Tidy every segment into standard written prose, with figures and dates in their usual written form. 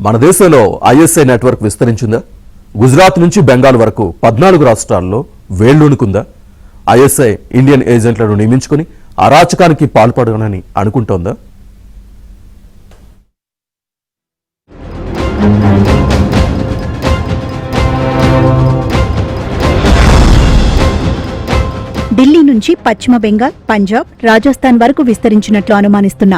మన దేశంలో ISI network విస్తరించిందా? Gujarat నుంచి బెంగాల్ వరకు 14 రాష్ట్రాల్లో వేళ్లూనుకుందా? ఐఎస్ఐ ఇండియన్ ఏజెంట్లను నియమించుకుని అరాచకానికి పాల్పడనని అనుకుంటోందా? ఢిల్లీ నుంచి పశ్చిమ బెంగాల్, పంజాబ్, రాజస్థాన్ వరకు విస్తరించినట్లు అనుమానిస్తున్న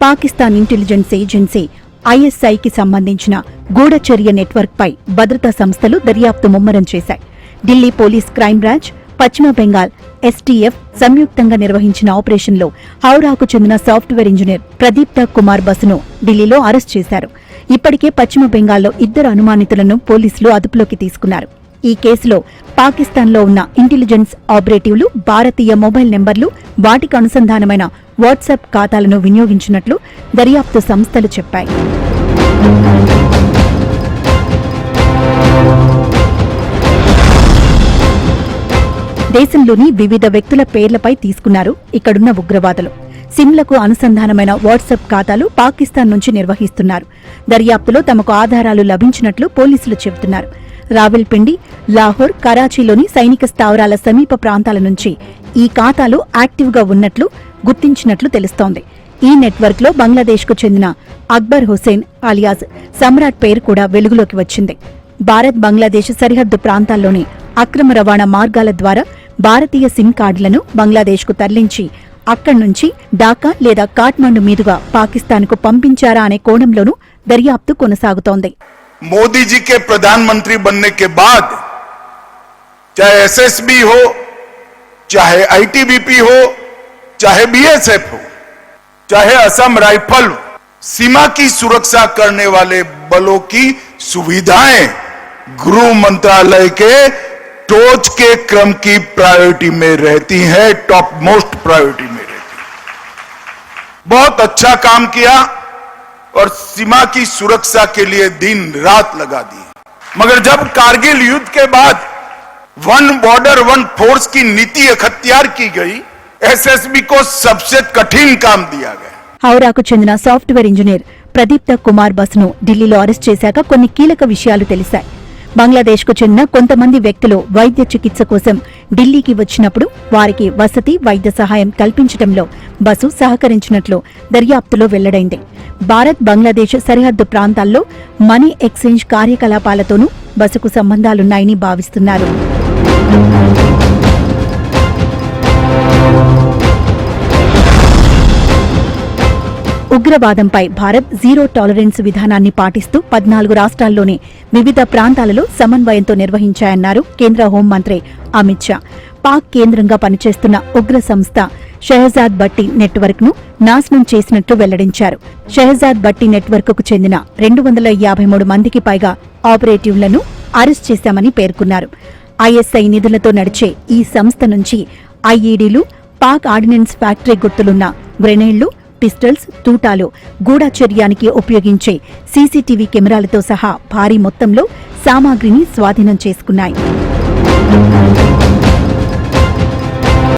పాకిస్తాన్ ఇంటెలిజెన్స్ ఏజెన్సీ ఐఎస్ఐకి సంబంధించిన గూఢచర్య నెట్వర్క్పై భద్రతా సంస్థలు దర్యాప్తు ముమ్మరం చేశాయి. ఢిల్లీ పోలీస్ క్రైమ్ బ్రాంచ్, పశ్చిమ బెంగాల్ ఎస్టీఎఫ్ సంయుక్తంగా నిర్వహించిన ఆపరేషన్లో హౌరాకు చెందిన సాఫ్ట్వేర్ ఇంజనీర్ ప్రదీప్త కుమార్ బసును ఢిల్లీలో అరెస్ట్ చేశారు. ఇప్పటికే పశ్చిమ బెంగాల్లో 2 అనుమానితులను పోలీసులు అదుపులోకి తీసుకున్నారు. ఈ కేసులో పాకిస్తాన్లో ఉన్న ఇంటెలిజెన్స్ ఆపరేటివ్లు భారతీయ మొబైల్ నెంబర్లు, వాటికి అనుసంధానమైన వాట్సాప్ ఖాతాలను వినియోగించినట్లు దర్యాప్తు సంస్థలు చెప్పాయి. దేశంలోని వివిధ వ్యక్తుల పేర్లపై తీసుకున్నారు ఇక్కడున్న ఉగ్రవాదులు. సిమ్లకు అనుసంధానమైన వాట్సాప్ ఖాతాలు పాకిస్తాన్ నుంచి నిర్వహిస్తున్నారు. దర్యాప్తులో తమకు ఆధారాలు లభించినట్లు పోలీసులు చెబుతున్నారు. రావెల్పిండి, లాహోర్, కరాచీలోని సైనిక స్థావరాల సమీప ప్రాంతాల నుంచి ఈ ఖాతాలు యాక్టివ్గా ఉన్నట్లు గుర్తించినట్లు తెలుస్తోంది. ఈ నెట్వర్క్లో బంగ్లాదేశ్కు చెందిన అక్బర్ హుసేన్ అలియాస్ సమ్రాట్ పేరు కూడా వెలుగులోకి వచ్చింది. భారత్ బంగ్లాదేశ్ సరిహద్దు ప్రాంతాల్లోని అక్రమ రవాణా మార్గాల ద్వారా భారతీయ సిమ్ కార్డులను బంగ్లాదేశ్కు తరలించి అక్కడి నుంచి ఢాకా లేదా కాఠ్మండు మీదుగా పాకిస్తాన్కు పంపించారా అనే కోణంలోనూ దర్యాప్తు కొనసాగుతోంది. मोदी जी के प्रधानमंत्री बनने के बाद चाहे एसएसबी हो, चाहे आईटीबीपी हो, चाहे बीएसएफ हो, चाहे असम राइफल हो, सीमा की सुरक्षा करने वाले बलों की सुविधाएं गृह मंत्रालय के टोच के क्रम की प्रायोरिटी में रहती है, टॉप मोस्ट प्रायोरिटी में रहती है। बहुत अच्छा काम किया और सीमा की सुरक्षा के लिए दिन रात लगा दी। मगर जब कारगिल युद्ध के बाद वन बॉर्डर वन फोर्स की नीति अख्तियार की गई, एसएसबी को सबसे कठिन काम दिया गया. హౌరాకు చెందిన సాఫ్ట్వేర్ ఇంజనీర్ ప్రదీప్త కుమార్ బసును ఢిల్లీలో అరెస్ట్ చేశాక కొన్ని కీలక విషయాలు తెలిశాయి. బంగ్లాదేశ్కు చెందిన కొంతమంది వ్యక్తులు వైద్య చికిత్స కోసం ఢిల్లీకి వచ్చినప్పుడు వారికి వసతి, వైద్య సహాయం కల్పించడంలో బసు సహకరించినట్లు దర్యాప్తులో వెల్లడైంది. భారత్ బంగ్లాదేశ్ సరిహద్దు ప్రాంతాల్లో మనీ ఎక్స్చేంజ్ కార్యకలాపాలతోనూ బసుకు సంబంధాలున్నాయని భావిస్తున్నారు. ఉగ్రవాదంపై భారత్ జీరో టాలరెన్స్ విధానాన్ని పాటిస్తూ 14 రాష్ట్రాల్లోని వివిధ ప్రాంతాలలో సమన్వయంతో నిర్వహించాయన్నారు కేంద్ర హోంమంత్రి అమిత్ షా. పాక్ కేంద్రంగా పనిచేస్తున్న ఉగ్ర సంస్థ షెహజాద్ భట్టి నెట్వర్క్ ను నాశనం చేసినట్లు వెల్లడించారు. షెహజాద్ భట్టి నెట్వర్క్ కు చెందిన 253 మందికి పైగా ఆపరేటివ్లను అరెస్ట్ చేశామని పేర్కొన్నారు. ఐఎస్ఐ నిధులతో నడిచే ఈ సంస్థ నుంచి ఐఈడీలు, పాక్ ఆర్డినెన్స్ ఫ్యాక్టరీ గుర్తులున్న గ్రెనేడ్లు, పిస్టల్స్, తూటాలు, గూఢచర్యానికి ఉపయోగించే సీసీటీవీ కెమెరాలతో సహా భారీ మొత్తంలో సామాగ్రిని స్వాధీనం చేసుకున్నాయి.